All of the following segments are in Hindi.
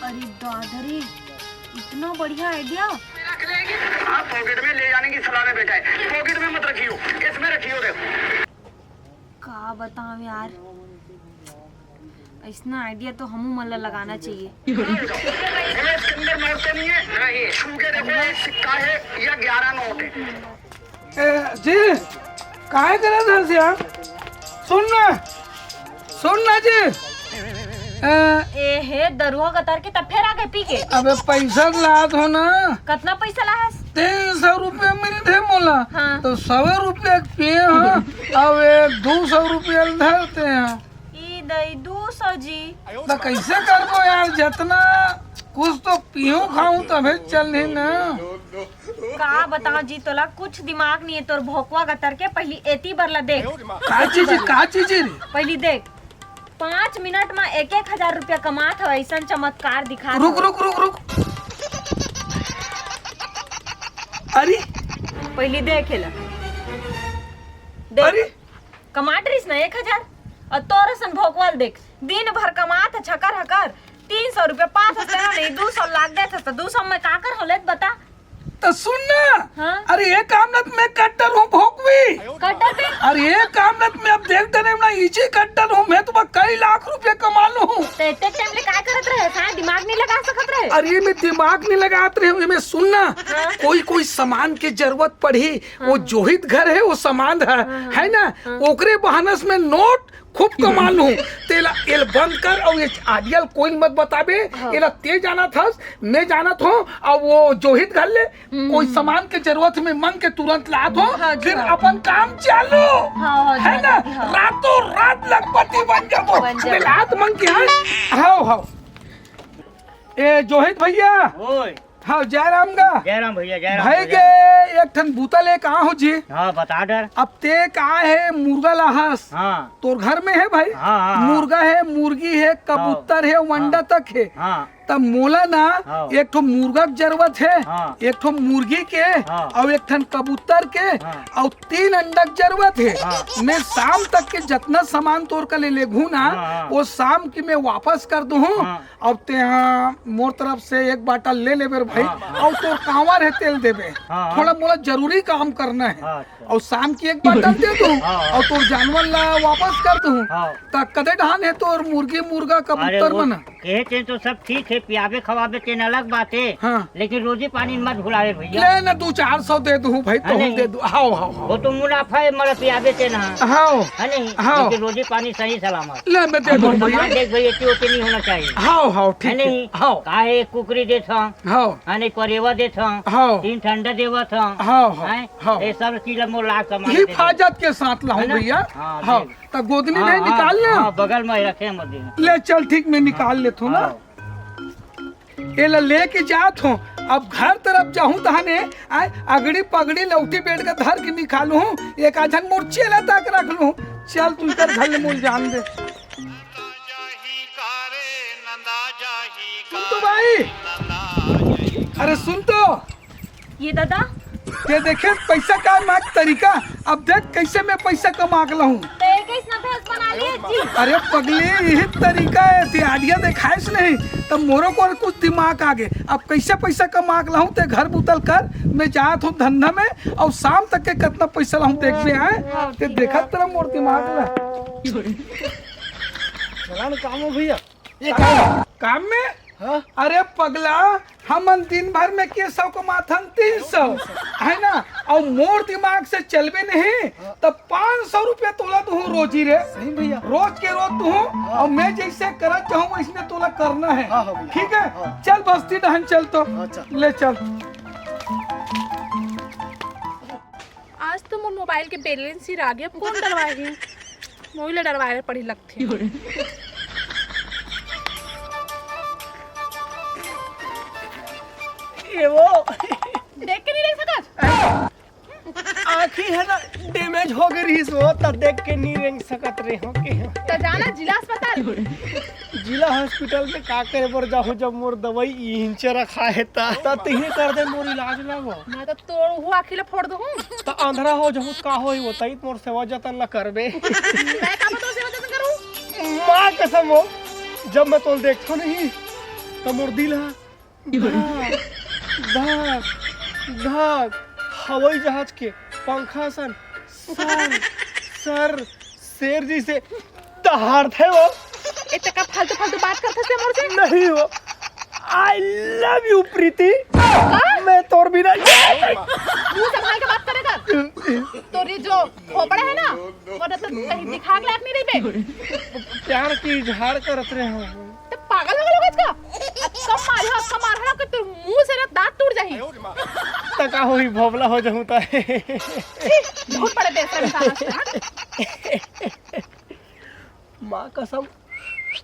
अरे दादरी, इतना बढ़िया आइडिया। आप पॉकेट में ले जाने की सलाह में बेटा है, पॉकेट में मत रखियो, इसमें रखियो। देखो का बताऊं यार, इसना आइडिया तो हमू मन लगाना चाहिए। इसके अंदर नोट तो नहीं है, नहीं छू के देखो, ये सिक्का है या 11 नोट है। जी काहे करे थे? सुनना जी। ए हे दरुआ कतर के तब फिर आगे पी के। अबे पैसा लात हो ना। कितना पैसा लाहस? 300 रुपया मिले थे मोला। हाँ। तो 100 रुपया पिए हैं, अब 200 रुपया धरते हैं। ई दई 200 जी। तो कैसे करबो यार, जितना कुछ तो पियो खाऊं तबे चल ना। का बताओ जी, तोला कुछ दिमाग नहीं है तोर भोकवा कतर के। पहली एती बरला देख। का चीज रे? पहली देख, 5 मिनट में 1,000 रुपया कमात हो, ऐसा चमत्कार दिखा। रुक। अरे पहली देख ला, अरे कमाट रहीस ना 1,000, और तोर सन भोकवाल देख, दिन भर कमात छकर हकर 300 रुपया, 500 नहीं 200 लाग देते तो 200 में का कर होले बता। तो सुन ना। हाँ? अरे ये काम नत में कट्टर हूँ भोकवी। कट्टर पे? अरे ये काम नत में अब देखते नहीं ना, इसी कट्टर हूँ मैं, तो कई लाख रुपए कमा लूँ। तो इतने टाइम ले काय करत रहे? सारा दिमाग नहीं लगा सकत रहे? अरे मैं दिमाग नहीं लगाते रहे, मैं सुनना। हाँ? कोई सामान की जरूरत पड़ी, वो जोहित घर है, वो सामान है ना, ओकरे बहानस में नोट खूब कमा लूं। तेला एल बंद कर, और ये आदियल कोई मत बताबे। एला ते जाना था, मैं जाना था, और वो जोहित घर ले कोई सामान के जरूरत में मंग के तुरंत ला दो। फिर अपन काम चालू है ना, रातों रात लखपति बन जाओ। रात मंग के हाँ। ए जोहित भैया। हाँ जयराम गा। जयराम भैया, जयराम भाई के एक ठन बूतल है, कहाँ हो जी? हाँ बता डर। अब ते कहा है मुर्गा लाहस। हाँ तोर घर में है भाई? हाँ। मुर्गा है, मुर्गी है, कबूतर है, अंडा तक है। हाँ तब मोला ना एक ठो मुर्गा की जरूरत है, एक ठो मुर्गी के, और एक ठन कबूतर के, और 3 अंडा की जरूरत है। मैं शाम तक के जितना सामान तोड़ कर ले लेगू ना, वो शाम की मैं वापस कर दूँ। अब ते मोर तरफ से 1 बाटल ले ले भाई, और तोर कांवर है तेल देवे, थोड़ा मोला जरूरी काम करना है, और शाम की 1 बाटल दे दूँ, और तोर जानवर ला वापस कर दूँ। तब कदे ढान है तोर मुर्गी मुर्गा कबूतर बना? कहते तो सब ठीक है, पियाबे खवाबे तेन अलग बात है। हाँ। लेकिन रोजी पानी मत भुलावे भैया। ले ना 200-400 दे दूँ भाई, तो दे दूँ। हाँ। वो तो मुनाफा है, मर पियाबे तेना है नहीं। लेकिन रोजी पानी सही सलामत। ले मैं दे दूँ भैया। देख भैया, इतनी नहीं होना चाहिए। हाँ ठीक है। नहीं काहे कुकरी देत हाँ नहीं, परेवा देत हाँ 3 ठंडा देवत हाँ। ये सब चीज मोर लाख कमा हिफाजत के साथ लाऊं भैया। हाँ तो गोदनी नहीं निकाल ले। बगल में रखे मत। ले चल ठीक, मैं निकाल लेता हूँ ना। ये लेके जात हूँ, अब घर तरफ जाऊँ तहने अगड़ी पगड़ी लौटी बैठ कर धर के निकालू, एक आधन मुर्ची ला तक रख लूँ। चल तू कर घर ले मुझे जान दे। सुन तो भाई, अरे सुन तो ये दादा, ये देखे पैसा का मांग तरीका। अब देख कैसे मैं पैसा कमा के लाऊं। अरे पगली, यही तरीका है, आइडिया दिखाइस नहीं तब मोरो को कुछ दिमाग आगे। अब कैसे पैसा कमा के लाऊं, ते घर बुतल कर, मैं जात हूँ धंधा में, और शाम तक के कितना पैसा लाऊं देख में आए। ते देखा तेरा मोर दिमाग ला काम हो भैया। काम में। हाँ? अरे पगला, हम दिन भर में के 100 कमाथन 300 है ना, और मोर दिमाग से चलबे नहीं तब 500 रुपया तोला दूँ रोजी रे। सही भैया, रोज के रोज दूँ, और मैं जैसे करत चाहूँ वैसे तोला करना है। ठीक है, चल बस्ती डहन चल तो। ले चल। आज तो मोर मोबाइल के बैलेंस ही रह गया, कौन डरवाएगी? मोबाइल डरवाए पड़ी लगती। ये वो देख के नहीं देख सकत? आँखी है ना डैमेज हो गई सो, तब देख के नहीं रेंग सकत रहे हो के। तो जाना जिला अस्पताल। जिला हॉस्पिटल में का करे पर जाओ, जब मोर दवाई इंच रखा है ता तिही कर दे मोर इलाज लगो। मैं तो तोड़ हुआ आखिले फोड़ दूँ। तो अंधरा हो जाऊँ का होई, वो तई मोर सेवा जतन ला करबे। मैं का बताऊँ सेवा जतन करूँ? माँ कसम हो, जब मैं तोल देखो नहीं तो मोर दिल हा धक धक हवाई जहाज के पंखा सन सर शेर जी से दहाड़ थे वो। इतना का फालतू फालतू बात करते थे मोर से। नहीं वो आई लव यू प्रीति, मैं तोर बिना मुंह संभाल के बात करेगा। तोरी जो खोपड़ा है ना वो तो कहीं दिखा के लायक नहीं रही बे। प्यार की इजहार करत रहे हो। तो पागल हो गए का कम मार के तोर मुंह से ना दांत टूट जाही। तका होई भोबला हो जाऊं ता। बहुत बड़े बेशरम इंसान है। माँ कसम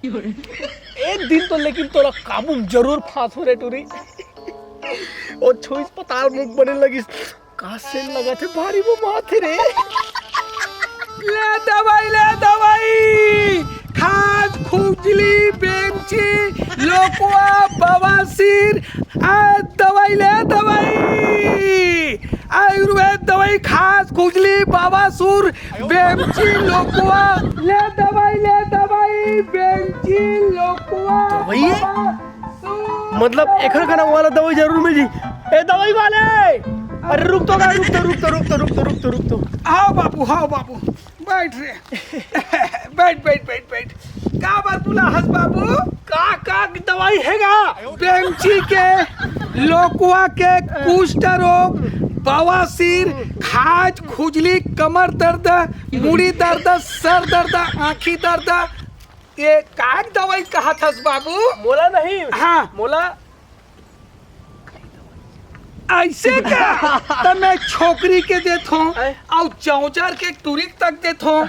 एक दिन तो लेकिन तोरा काबू में जरूर फांसू रे टूरी। और छोइस पताल मुंह बने लगी का सेल लगा थे भारी वो माथे रे। ले दवाई खाज खुजली बेंची लोकुआ बवासीर दवाई आयुर्वेद दवाई खास खुजली बाबासूर बेंची लोकुआ ले दवाई बेंची लोकुआ मतलब एखर खाना वाला दवाई जरूर मिली। ए दवाई वाले अरे रुक तो आओ बाबू बैठ रे बैठ का बात बोला हस बाबू का दवाई हैगा। बेंची के लोकुआ के कुष्ठ रोग बवासीर खाज खुजली कमर दर्द मुड़ी दर्द सर दर्द आँखी दर्द ये का दवाई कहा था बाबू। मोला नहीं हाँ मोला ऐसे का तब मैं छोकरी के देत हूँ और चौचर के तुरिक तक देत हूँ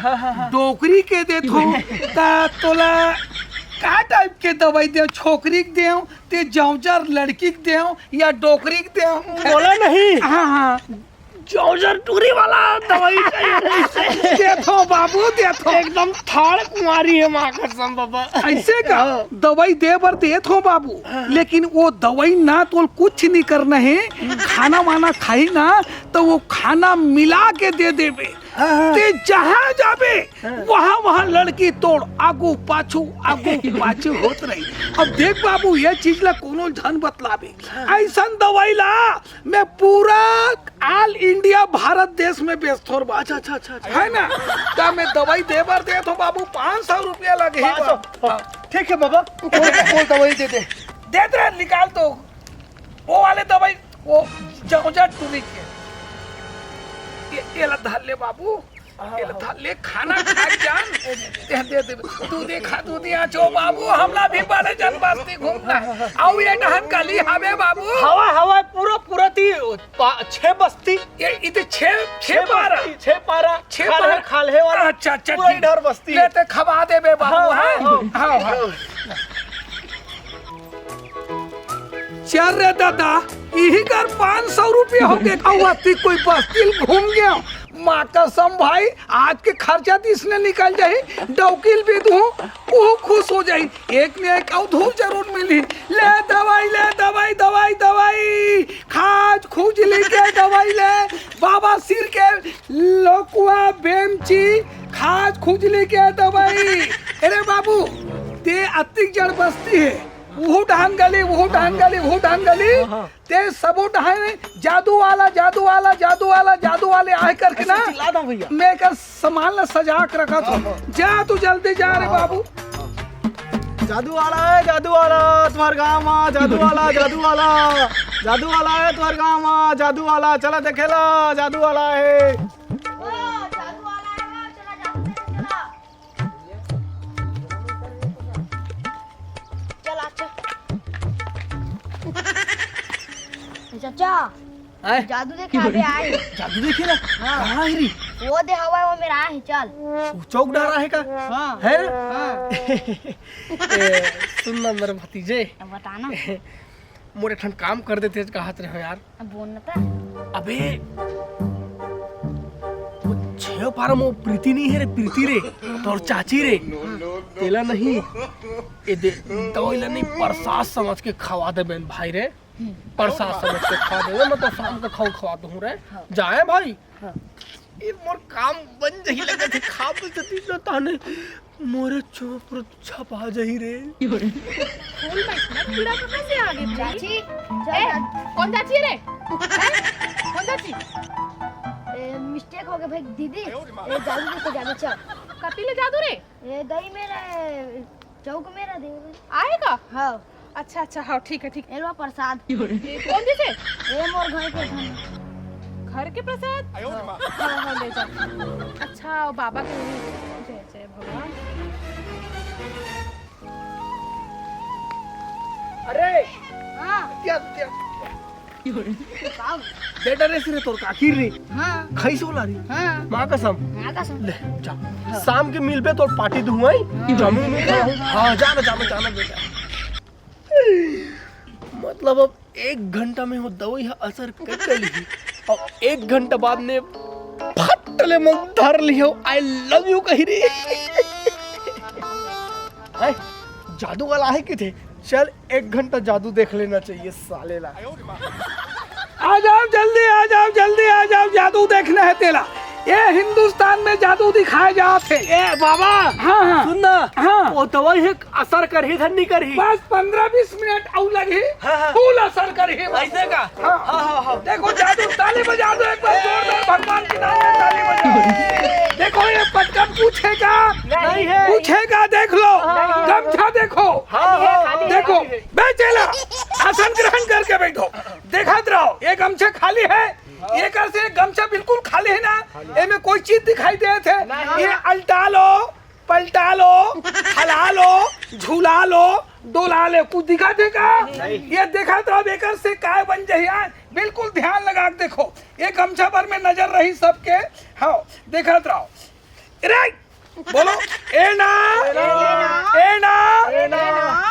डोकरी के देत हूँ ता तोला का टाइप के दवाई दे छोकरी के देव ते जौजर लड़की के देव या डोकरी के देव। मोला नहीं हाँ जौजर टूरी वाला दवाई चाहिए। देखो बाबू देखो एकदम थाड़ कुमारी है माँ कसम बाबा। ऐसे का दवाई दे बर देत हो बाबू लेकिन वो दवाई ना तो कुछ नहीं करना है। खाना वाना खाई ना तो वो खाना मिला के दे देबे ते जहाँ जाबे वहाँ लड़की तोड़ आगू पाछू होत रही। अब देख बाबू ये चीज ला कोनो धन बतलाबे ऐसा दवाई ला मैं पूरा ऑल इंडिया भारत देश में बेचतो। अच्छा है ना का मैं दवाई दे बर दे तो बाबू 500 रुपया लगे। ठीक है बाबा कोई दवाई दे दे निकाल तो वो वाले दवाई वो जौजा टूरी के ये धर ले बाबू ये धर ले खाना खा जान दे तू दिया चो बाबू हमला भी बड़े जन बस्ती घूमना आओ ये डहन गली हवे बाबू हवा पूरा ती 6 बस्ती ये इते 6 पारा खाल है वाला। अच्छा पूरा इधर बस्ती ले ते खवा दे बे बाबू। हां चल रे दादा यही कर 500 रुपया हो गए अति कोई बस्ती घूम गया। माँ कसम भाई आज के खर्चा इसने निकल जाए डौकील भी दूं वो खुश हो जाए। एक ने एक अवधूर जरूर मिली। ले दवाई खाज खुजली के दवाई ले बाबा सिर के लोकुआ बेमची खाज खुजली के दवाई। अरे बाबू ते अतिक जड़ बस्ती है वो ढान गली ते सबो ढाने जादू वाले आए करके ना मैं कर सामान ला सजा के रखा था। जा तू जल्दी जा रे बाबू। जादू वाला है तुम्हारे गाँव में जादू वाला है तुम्हारे गाँव में जादू वाला चला देखेला जादू वाला है। चाचा जादू देखे अभी आए। जादू देखे ना कहाँ है री वो दे हवा वो मेरा है चल चौक डारा है का हाँ है हाँ सुन ना मेरे भतीजे बताना मोरे ठन काम कर देते कहत रहे यार। अब बोलना था अबे वो 6 पारा में प्रीति नहीं है रे प्रीति रे तोर चाची रे तेला नहीं ए दे दवाई नहीं प्रसाद समझ के खवा दे बहन भाई रे प्रसाद समझ के खवा दे मैं तो शाम को खवा दूं रे जाए भाई। ये मोर काम बन जही लगा थे खाब जती न ताने मोरे चोपर छपा जही रे फूल में इतना कीड़ा कहाँ से आ गए भाई? चाची ए, कौन चाची रे? कौन चाची? मिस्टेक हो गया भाई दीदी ये जादू देखो जादू चल कतीले जादू रे? ये दही मेरा चौक मेरा दे आएगा? हाँ अच्छा अच्छा हाँ ठीक है ठीक एलवा प्रसाद है। ये कौन दिसे? ये मोर घर के धन घर के प्रसाद? हाँ हाँ ले जा। अच्छा और बाबा के जय जय भगवान। अरे हाँ क्या काम बेटा रे सिरे तोर काखीर रे हाँ खैसो ला री हाँ मां कसम आगा सुन ले जा शाम के मिल पे तोर पार्टी दुआई जमीन में हां जाना बेटा मतलब अब 1 घंटा में वो दवाई असर कर ली और 1 घंटा बाद ने फटले मुंह धर लियो आई लव यू कही रे हाय जादू वाला है कि थे चल 1 घंटा जादू देख लेना चाहिए साले ला आ जाओ जल्दी आ जाओ जादू देखना है तेरा ये हिंदुस्तान में जादू दिखाए जाते। ए बाबा हाँ सुन ना हाँ वो दवाई है असर कर ही धन्नी कर ही बस 15-20 मिनट और लगी हाँ। फुल असर करी ऐसे का हाँ। देखो जादू ताली बजा दो एक बार जोरदार भगवान के नाम में ताली बजाओ। देखो ये पटकन पूछेगा नहीं है पूछेगा देख लो गमछा देखो देखो बेचेला आसन ग्रहण करके बैठो देखत रहो ये गमछा खाली है ये कैसे गमछा बिल्कुल खाली है ना ये में कोई चीज दिखाई दे थे ये अल्टा लो पलटा लो हला लो झूला लो डोला ले कुछ दिखा देगा ये देखा तो अब एक से काय बन जाए बिल्कुल ध्यान लगा के देखो ये गमछा पर में नजर रही सबके हाँ देखा रहो राइट बोलो एना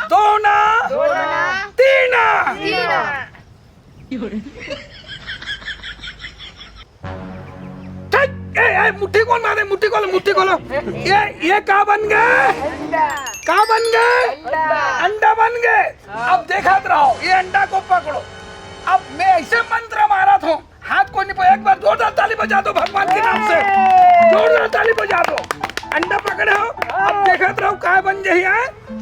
दोना तीना ए मुट्ठी कौन मारे मुट्ठी खोलो ये का बन गए अंडा बन गए अब देखा रहो ये अंडा को पकड़ो अब मैं ऐसे मंत्र मारा था हाथ को नहीं एक बार जोरदार ताली बजा दो भगवान के नाम से जोरदार ताली बजा दो अंडा पकड़े हो अब देखा रहो काय बन जाए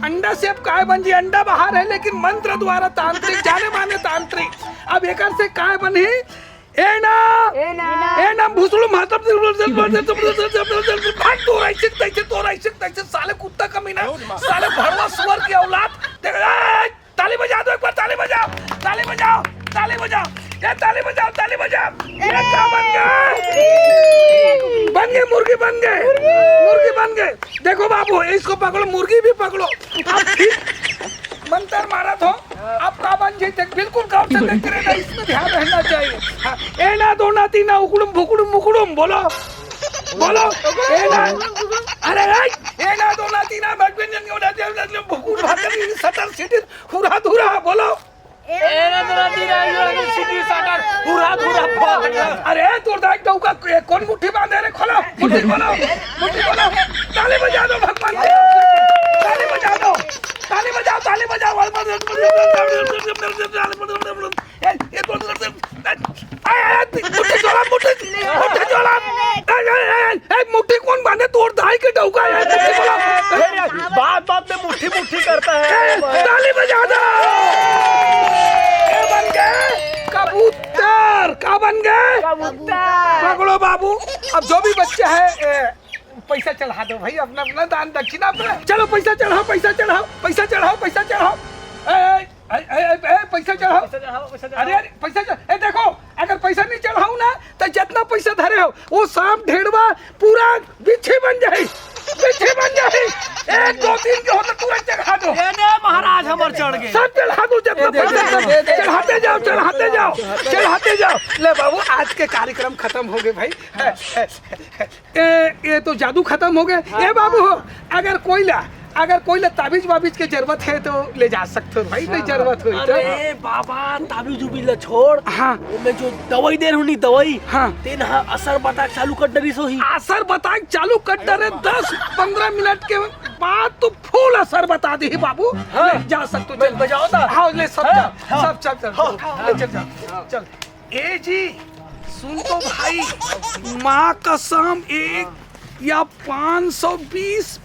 अंडा से अब काय बन जाए अंडा बाहर है लेकिन मंत्र द्वारा तांत्रिक जाने माने तांत्रिक अब एक से काय बनी एना भुसलू मातब भाग तोराई साले कुत्ता कमीना साले भड़वा सुअर की औलाद ताली बजा दो एक बार ताली बजाओ ये ताली बजाओ ये क्या बन गए मुर्गी बन गए देखो बाबू इसको पकड़ो मुर्गी भी पकड़ो मंत्र मारा था अब का बन जाए बिल्कुल गाँव से देख रहे इसमें ध्यान रहना चाहिए एना दोना तीना उकुड़ुम भुकुड़ुम मुकुड़ुम बोलो एना अरे एना दोना तीना भगवान भुकुड़ भाकर सटर सिटी हुरा धुरा बोलो एना दोना तीना सिटी सटर हुरा धुरा अरे तोर दाई डौका कौन मुट्ठी बांधे रे खोलो मुट्ठी खोलो ताली बजा दो भगवान ताली बजाओ मुट्ठी कौन बांधे तोड़ दाई के डौका बात में मुट्ठी करता है ताली बजा दो बन गए कबूतर का बन गए पकड़ो बाबू अब जो भी बच्चा है पैसा चढ़ा दो भाई अपना दान दक्षिणा चलो पैसा चढ़ाओ पैसा चढ़ाओ अरे पैसा देखो अगर पैसा नहीं चढ़ाऊ ना तो जितना पैसा धरे हो वो सांप ढेड़वा पूरा बिच्छी बन जाए 1 2 3 के होता तुरंत चढ़ा दो महाराज हमर चढ़ गए सब चढ़ा दो चढ़ाते जाओ ले बाबू आज के कार्यक्रम खत्म हो गए भाई ये तो जादू खत्म हो गए ये बाबू अगर कोई ताबीज वाबीज की जरूरत है तो ले जा सकते हो भाई नहीं जरूरत हुई तो अरे बाबा ताबीज उबीज छोड़ हाँ मैं जो दवाई दे रही दवाई हाँ तेन असर बता चालू कर डरी सो ही असर बता चालू कर डरे 10-15 मिनट के बाद तो फुल असर बता दी बाबू हाँ। जा सकते हो बजाओ ना हाँ ले सब हाँ, जाओ हाँ, सब चल हाँ, चल ए जी सुन तो भाई, माँ कसम 1 या 520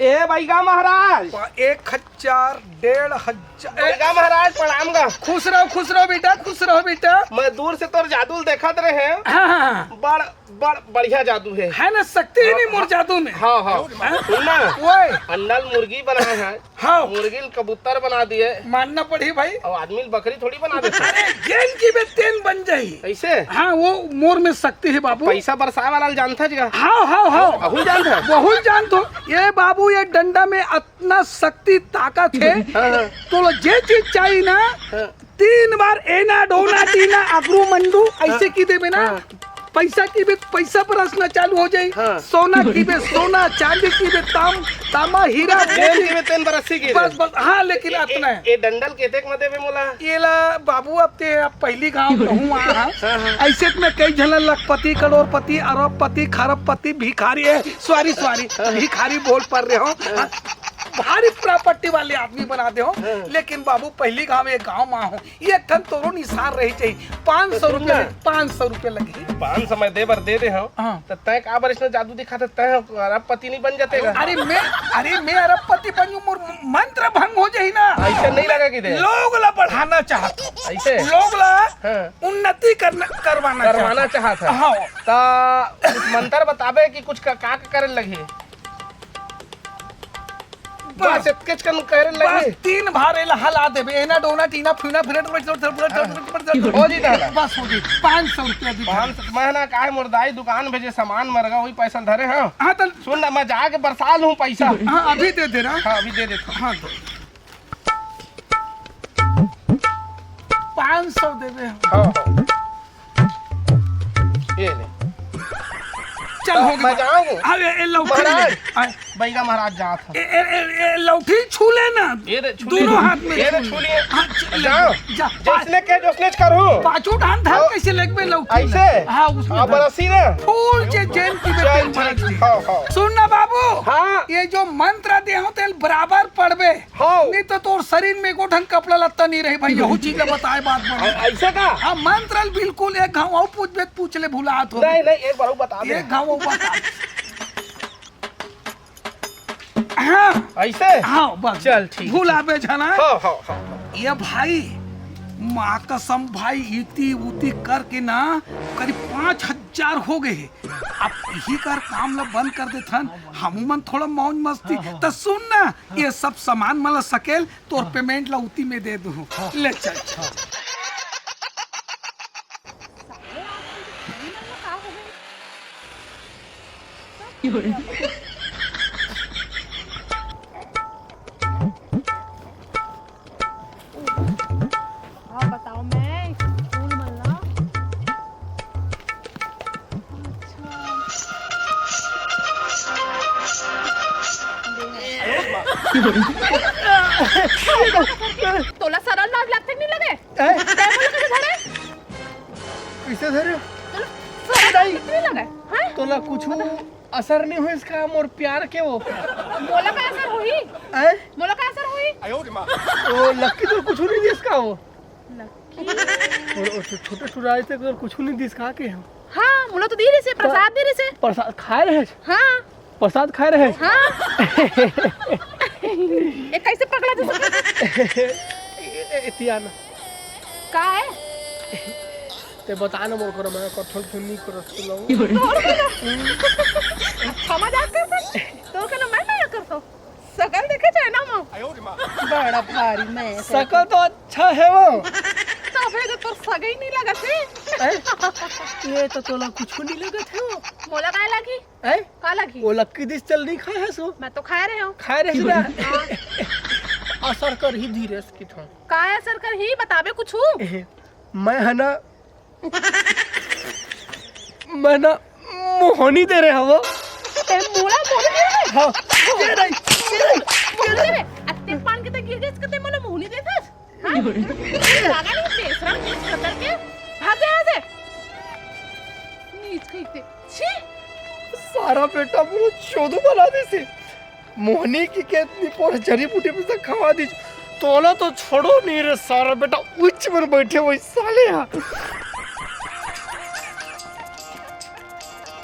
ए भैया महाराज, 1000 1500 भैया महाराज प्रणाम गा। खुश रहो बेटा, खुश रहो बेटा। मैं दूर से तोर जादू देखत रहे। हाँ बड़ बड़ बढ़िया जादू है ना, शक्ति है नहीं मोर जादू में। हाँ हाँ सुनना, ओए अंडल मुर्गी बनाए हैं, हाँ मुर्गी कबूतर बना दिए, मानना पड़ी भाई। और आदमी बकरी थोड़ी बना देते। अरे जेन की बे तेन बन जाई। ऐसे हाँ वो मोर में शक्ति है बाबू। पैसा बरसाए वाला जानता जगह। हाँ अहू जानता है। बहुत जान तो ये बाबू, ये डंडा में इतना शक्ति ताकत है। हाँ। तो जे चीज चाहिए ना, 3 बार एना डोना टीना अगरू मंडू ऐसे की देवे ना, पैसा की भी पैसा बरसना चालू हो जाये। हाँ। सोना की भी सोना, चांदी की भी तामा हीरा तेन बरसी की बस। हाँ लेकिन इतना है। ये डंडल केते में देवे मोला। ये ला बाबू, अब ते अब पहली गांव कहूँ ऐसे में कई जन लखपति, करोड़पति, अरबपति, खरबपति, भिखारी है, सॉरी भिखारी बोल पड़ रहे हो, भारी प्रॉपर्टी वाले आदमी बना दे हो। लेकिन बाबू पहली गांव एक गांव माँ हो, ये ठन तोरो निसार रही चाहिए। 500 रुपये लगे। 500 मैं दे बर दे दे हो। हाँ। तो तय का बार इसने जादू दिखाते, तय अरबपति नहीं बन जाते। अरे मैं अरबपति बनूं, मोर मंत्र भंग हो जाही ना। ऐसे नहीं लगा कि दे लोग ला बढ़ाना चाहता हूं। ऐसे लोग ला हाँ। उन्नति करवाना चाहता है। हाँ। तो कुछ मंत्र बताबे कि कुछ का करे लगी। बस स्केच करे बस लगी। 3 बार हला देबे, एना डोना टीना फुना फिरट हो जी दादा। बस हो गई। 500 रुपया दी। 500 महीना काहे मुर्दाई दुकान भेजे सामान मरगा वही पैसा धरे। हाँ हाँ तो सुन ना, मैं जाके बरसा लूं पैसा। हाँ अभी दे देना। हाँ अभी दे देता। हाँ तो 500 देबे। हाँ ये ले। चल हो मैं गया। जाऊँ। अरे लौठी महाराज। ले। भैया महाराज जा था। लौठी छू लेना, ये रे छू दोनों हाथ में ये रे छू छू ले। लिए। हाँ, जाओ। जा जिसने के जोसने करूं। पाछू डांड धार कैसे लगबे लौठी। ऐसे हाँ उसमें हाँ धर। बरसी ना। फूल जे जेन की चल बेटे भरत ठीक। दी। हाँ हाँ सुन ना बाबू, हाँ ये जो मंत्र दे हो तेल बराबर पढ़बे। हाँ। नहीं तो तोर शरीर में को ढंग कपड़ा लत्ता नहीं रही भाई। यहू चीज बताए बात बने। ऐसे का। हाँ मंत्र बिल्कुल एक गाँव और पूछ ले भुलात हो। नहीं नहीं एक बार बता दे। एक गाँव बता। हाँ ऐसे हाँ बस चल ठीक। भुलाबे जना। हाँ हाँ हाँ ये भाई माँ कसम भाई, इती उती करके ना करीब 5000 हो गए। अब यही कर काम ला बंद कर देथन, हमू मन थोड़ा मौज मस्ती। तो सुन ना, ये सब सामान मला सकेल तोर पेमेंट ला उती में दे दूँ। ले चल। हाँ बताओ, मैं स्कूल मल्ला। तोला सरल लाज लागते नहीं लगे? काय बोला कैसे धरे? कैसे धरे? सरल कितने लगे? हाँ? तोला कुछ असर नहीं हुआ इसका मोर प्यार के वो। मोला का असर हुई? मोला का असर हुई? वो लक्की तो कुछ नहीं दिस का वो। और छोटे छुराई से कुछ नहीं दिस का के। हाँ, मोला तो दी रही से, प्रसाद दे रही से। प्रसाद खाए रहे। हाँ प्रसाद खाए रहे। हाँ। ये कैसे पकड़ा तू? इतियाना का है? ते बता ना मोर करो, मैं कठोर सुननी करो सुनाऊं। समझ आते तो क्या मैं नहीं करता। सकल देखे जाए ना मो बड़ा भारी मैं सकल तो अच्छा है वो। तो फिर तो सगे ही नहीं लगा थे। ये तो तोला कुछ नहीं लगा थे वो। मोला काय लगी? का लगी? वो लक्की दिस चल नहीं खाए है सो। मैं तो खा रहे हूँ। खाए रहे ना। असर कर ही धीरे से किथों। का असर कर ही बताबे कुछ। मैं है ना मैं ना मोहनी दे रहे हवो। ए मोला मोहनी दे रहे? हाँ दे रही। मोहनी दे रहे? अत्ते पान के तो गिर गए इसके ते मोला मोहनी देते? हाँ? लगा नहीं बेसरा कुछ खतर के भाग गया से। नीच कहीं थे। छी सारा बेटा पूरा चोदू बना दे से। मोहनी की कितनी पूरा जड़ी बूटी में से खवा दी। तोला तो छोड़ो नहीं रे सारा बेटा, उच्च पर बैठे वही साले यहाँ।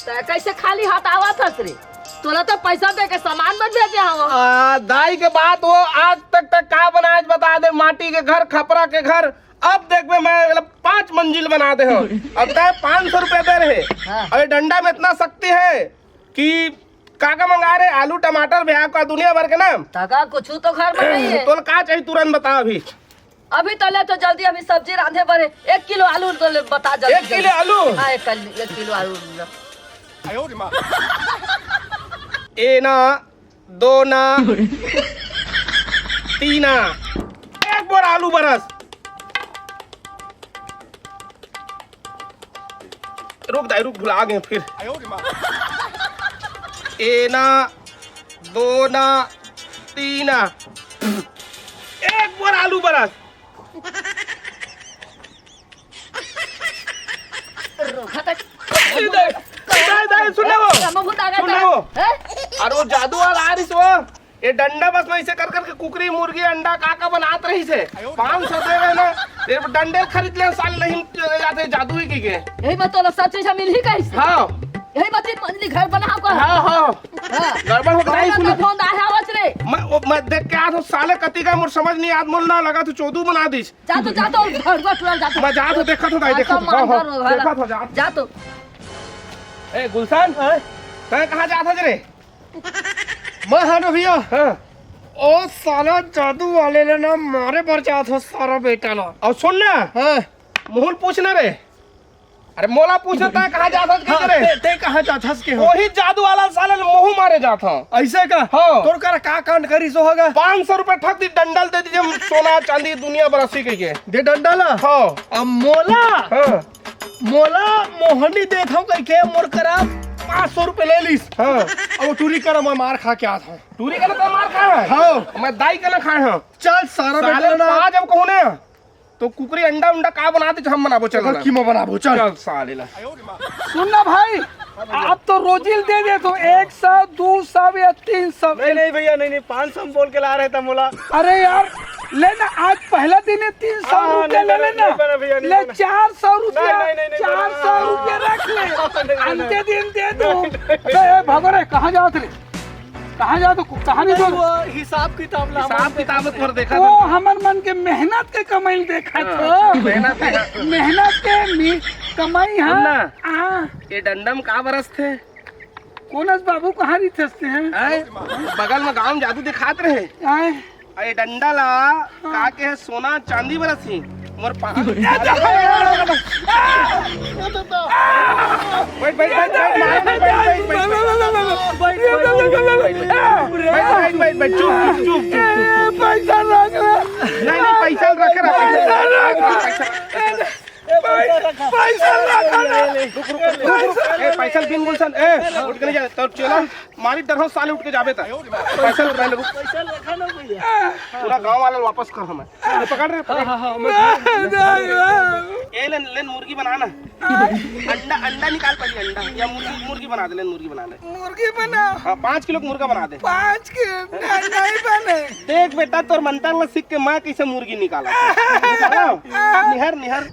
कैसे खाली हाथ आवत हस रे? तोला तो पैसा दे के सामान मत भेजे हम। दाई के बात वो आज तक का बनाए बता दे, माटी के घर, खपरा के घर। अब देख मैं 5 मंजिल बना दे हो। अब तय 500 रुपए दे रहे। अरे डंडा में इतना शक्ति है कि काका मंगा रहे आलू टमाटर ब्याह का दुनिया भर के नाम। काका कुछ तो घर में नहीं है। तो क्या चाहिए तुरंत बता अभी। अभी तो ले तो जल्दी अभी सब्जी रांधे पड़े। 1 किलो आलू तो ले बता जल्दी। 1 किलो आलू? हाँ 1 किलो आलू। ए ना, 2 ना, 3 ना, 1 बोर आलू बरस। रुक दाई रुक, भुला गए फिर। ए ना, 2 ना, 3 ना, 1 बोर आलू बरस। सुनने वो और वो जादू वाला आ रही वो ये डंडा बस ऐसे कर करके कुकरी मुर्गी अंडा काका बनात रही से 500 दे रहे ना। ये डंडे खरीद ले साल नहीं जाते जादू ही की के। यही बात तो सब चीज मिल ही कैसे? हाँ यही बात 3 मंजिली घर बना को। हाँ गड़बड़ हो गई। सुन फोन आया आवत रे। मैं देख के आ तो साले कति का मोर समझ नहीं आद मोल ना लगा तो 14 बना दीस। जा तो घर को तुरंत जा तो। मैं जा तो देखा तो देखा तो जा तो। ए गुलशन तय कहाँ जाता रे? मैं हाँ ना भैया। हाँ ओ साला जादू वाले ने ना मारे पर जात हो सारा बेटा ना। और सुन ना मोहन पूछना रे। अरे मोला पूछना था कहाँ जाता रे? ते कहाँ जाता के हो? वही जादू वाला साले मोहू मारे जाता। ऐसे का? हाँ तोर कर का कांड करी सो होगा? 500 रुपए ठग दी, डंडल दे दीजिए, सोना चांदी दुनिया बरसी के दे डंडला। हाँ अब मोला हाँ मोला मोहनी देख हम कह के मोर करा 500 रुपए ले लीस। हाँ अब टूरी कर मैं मार खा के आता हूँ। टूरी का ना मार खाए हैं। हाँ मैं दाई का ना खाए हैं। चल सारा साले बेटा ना जब कहूँ ना तो कुकरी अंडा उंडा का बनाते हम बनाबो। चल कीमा बनाबो। चल साले ला सुनना भाई, आप तो रोजिल दे दे तो 100, 200 या 300। नहीं भैया नहीं 500 बोल के ला रहे थे मोला। अरे यार लेना, आज पहला दिन है, 300 रुपया ले लेना। ले 400 रुपया, 400 रुपया रख ले, अंते दिन दे दो। भागो रे, कहाँ जाओ रे? कहाँ जाओ तो कहानी तो हिसाब किताब पर देखा वो हमर मन के मेहनत के कमाई देखा तो मेहनत के कमाई। हाँ ये डंडम का बरस थे? कोनस बाबू कहाँ रिथसते हैं? बगल में गांव जादू दिखाते रहे। ये डंडा ला का के है सोना चांदी बरसी मोर पैसा रख नहीं पैसा पैसा बिन गुलशन उठ के नहीं जा तो चला मारी डर साले उठ के जाबे था। पैसा पहले पूरा गांव वाला वापस कर हमें पकड़ रहे। ये लेन मुर्गी बनाना। अंडा निकाल पहले अंडा या मुर्गी बना दे। मुर्गी बना ले। मुर्गी बना। हाँ 5 किलो मुर्गा बना दे। 5 किलो नहीं बने। देख बेटा तोर मंत्र में सीख के माँ कैसे मुर्गी निकाला। निहर निहर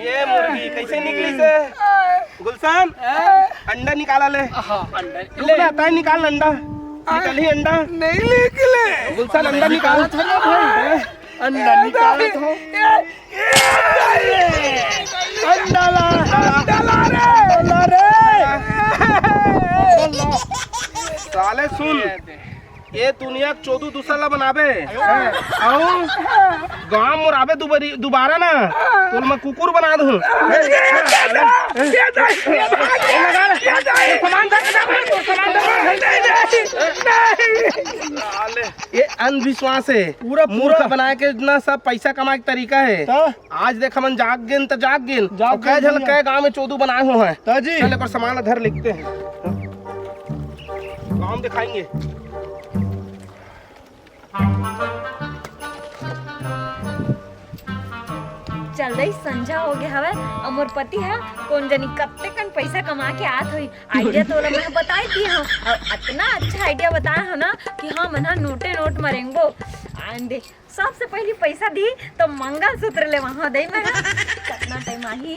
ये मुर्गी कैसे निकली से? गुलशन अंडा निकाला ले। अंडा निकाल अंडा। निकल ही अंडा नहीं निकले। गुलशन अंडा निकाला था ना भाई। अंडा निकाला था। अंडा रे साले सुन, ये दुनिया 14 दूसरा बनाबे और गांव मुराबे दोबारा ना तो मैं कुकुर बना दूं। ये अंधविश्वास है। पूरा मूर्ख बना के ना सब पैसा कमाए के तरीका है। आज देख हम जाग गिन तो जाग गिन कह झल कह गाँव में 14 बनाए हुए हैं। चल एक सामान अधर लिखते हैं, गाँव दिखाएंगे। चल जल्दी ही संझा हो गया हवे और मोर पति है कौन जनी कत्ते कन पैसा कमा के आत हुई आइडिया तो मैं बताई दी हूँ और इतना अच्छा आइडिया बताया हो ना कि हाँ मना नोटे नोट मरेंगो आंदे सबसे पहले पैसा दी तो मंगल सूत्र ले वहाँ दे मैं कितना टाइम आई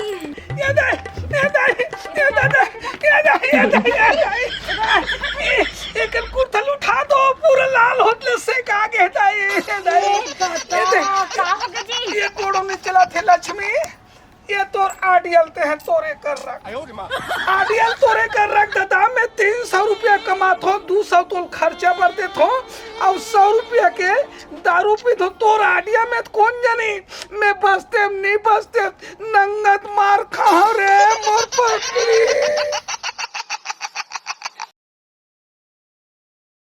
एक कुर्तल उठा दो पूरा लाल होटल से का कहता ये कोड़ों में चला थे लक्ष्मी ये तो आडियल ते हैं तोरे कर रख आडियल तोरे कर रख दादा मैं 300 रुपया कमात हो 200 तो खर्चा पर दे थो और 100 रुपया के दारू पी थो तोर आडिया में कौन जानी मैं बसते नहीं बसते नंगत मार खा रे मोर पति